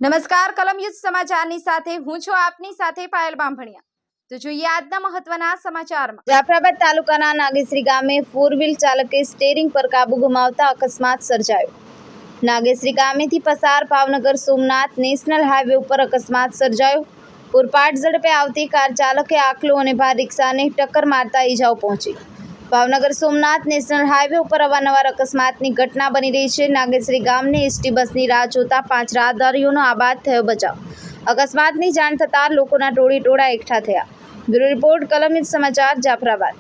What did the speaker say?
નમસ્કાર, કલમયુદ્ધ સમાચારની સાથે હું છું આપની સાથે પાયલ બામભણિયા। તો જોઈએ આજના મહત્વના સમાચારમાં। જાફરાબાદ તાલુકાના નાગેશ્રી ગામે ફોર વ્હીલ ચાલકે સ્ટીયરિંગ પર કાબુ ગુમાવતા અકસ્માત સર્જાયો। નાગેશ્રી ગામેથી પસાર ભાવનગર સોમનાથ નેશનલ હાઈવે ઉપર અકસ્માત સર્જાયો। પૂરપાટ ઝડપે આવતી કાર ચાલકે આખલો અને ભાર રિક્ષાને ટક્કર મારતા ઈજાઓ પહોંચી। ભાવનગર સોમનાથ નેશનલ હાઈવે ઉપર અવારનવાર અકસ્માતની ઘટના બની રહી છે। નાગેશ્રી ગામને એસટી બસની રાહ જોતા 5 રાહદારીઓનો આબાદ થયો બચાવ। અકસ્માતની જાણ થતાં લોકોના ટોળે ટોળા એકઠા થયા। બ્યુરો રિપોર્ટ, કલમયુદ્ધ સમાચાર, જાફરાબાદ।